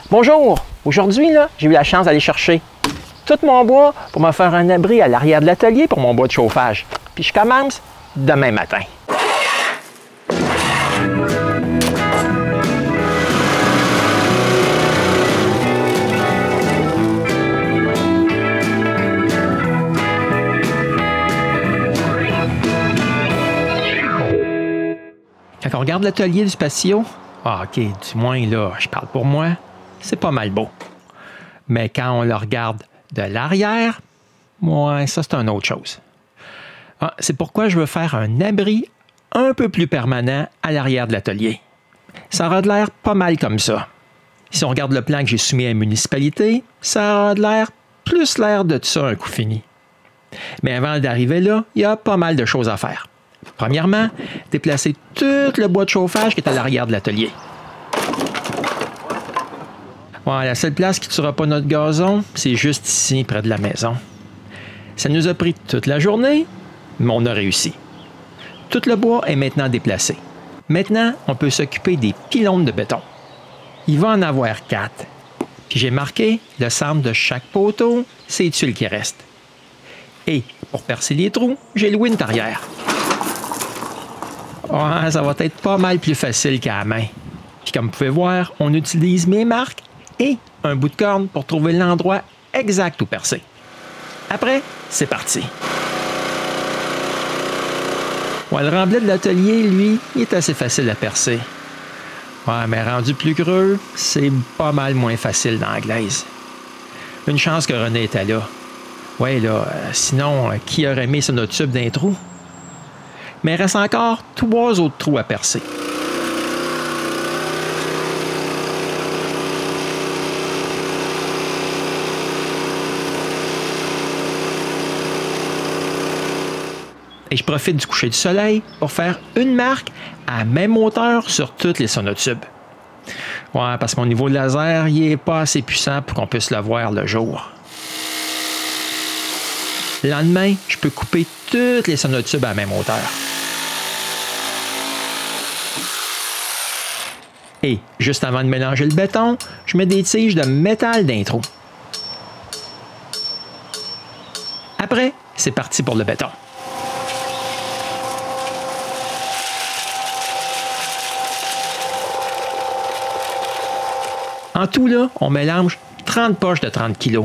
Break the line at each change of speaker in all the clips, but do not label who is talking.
Bonjour! Aujourd'hui, j'ai eu la chance d'aller chercher tout mon bois pour me faire un abri à l'arrière de l'atelier pour mon bois de chauffage. Puis je commence demain matin. Quand on regarde l'atelier du patio, OK, du moins là, je parle pour moi, c'est pas mal beau. Mais quand on le regarde de l'arrière, ouais, ça c'est une autre chose. C'est pourquoi je veux faire un abri un peu plus permanent à l'arrière de l'atelier. Ça aura de l'air pas mal comme ça. Si on regarde le plan que j'ai soumis à la municipalité, ça aura de l'air plus l'air de ça un coup fini. Mais avant d'arriver là, il y a pas mal de choses à faire. Premièrement, déplacer tout le bois de chauffage qui est à l'arrière de l'atelier. Ouais, la seule place qui ne tuera pas notre gazon, c'est juste ici, près de la maison. Ça nous a pris toute la journée, mais on a réussi. Tout le bois est maintenant déplacé. Maintenant, on peut s'occuper des pylônes de béton. Il va en avoir 4. Puis j'ai marqué le centre de chaque poteau, c'est les tuiles qui restent. Et pour percer les trous, j'ai loué une tarière. Ouais, ça va être pas mal plus facile qu'à la main. Puis comme vous pouvez voir, on utilise mes marques et un bout de corne pour trouver l'endroit exact où percer. Après, c'est parti. Ouais, le remblai de l'atelier, lui, il est assez facile à percer. Ouais, mais rendu plus creux, c'est pas mal moins facile dans la glaise. Une chance que René était là. Ouais, là, sinon, qui aurait mis sur notre tube d'un trou? Mais il reste encore 3 autres trous à percer. Et je profite du coucher du soleil pour faire une marque à même hauteur sur toutes les sonotubes. Ouais, parce que mon niveau de laser, il n'est pas assez puissant pour qu'on puisse le voir le jour. Le lendemain, je peux couper toutes les sonotubes à la même hauteur. Et juste avant de mélanger le béton, je mets des tiges de métal d'un trou. Après, c'est parti pour le béton. En tout, là, on mélange 30 poches de 30 kg.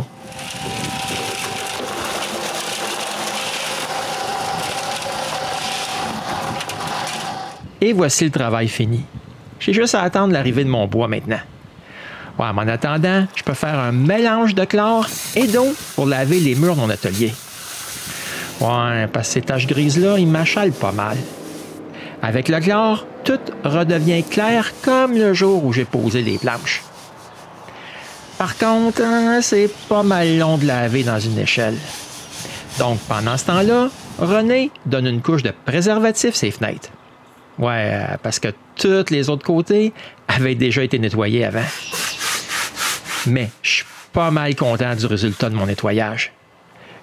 Et voici le travail fini. J'ai juste à attendre l'arrivée de mon bois maintenant. Ouais, mais en attendant, je peux faire un mélange de chlore et d'eau pour laver les murs de mon atelier. Ouais, parce que ces taches grises-là, ils m'achalent pas mal. Avec le chlore, tout redevient clair comme le jour où j'ai posé les planches. Par contre, c'est pas mal long de laver dans une échelle. Donc, pendant ce temps-là, René donne une couche de préservatif sur les fenêtres. Ouais, parce que tous les autres côtés avaient déjà été nettoyés avant. Mais je suis pas mal content du résultat de mon nettoyage.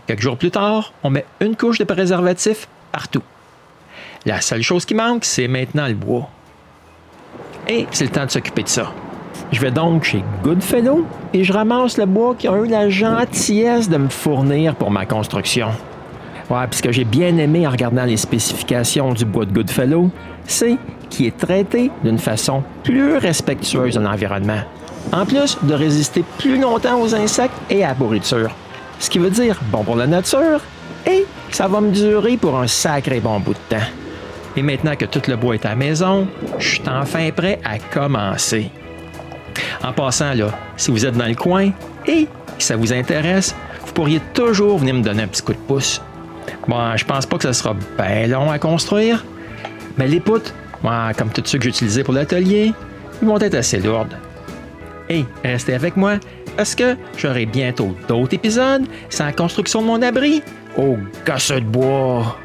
Quelques jours plus tard, on met une couche de préservatif partout. La seule chose qui manque, c'est maintenant le bois. Et c'est le temps de s'occuper de ça. Je vais donc chez Goodfellow et je ramasse le bois qu'ils ont eu la gentillesse de me fournir pour ma construction. Ouais, puis ce que j'ai bien aimé en regardant les spécifications du bois de Goodfellow, c'est qu'il est traité d'une façon plus respectueuse de l'environnement. En plus de résister plus longtemps aux insectes et à la pourriture. Ce qui veut dire bon pour la nature et ça va me durer pour un sacré bon bout de temps. Et maintenant que tout le bois est à la maison, je suis enfin prêt à commencer. En passant, là, si vous êtes dans le coin et que ça vous intéresse, vous pourriez toujours venir me donner un petit coup de pouce. Bon, je pense pas que ça sera bien long à construire, mais les poutres, comme tous ceux que j'ai utilisés pour l'atelier, ils vont être assez lourdes. Et restez avec moi parce que j'aurai bientôt d'autres épisodes sur la construction de mon abri au gosseux de bois.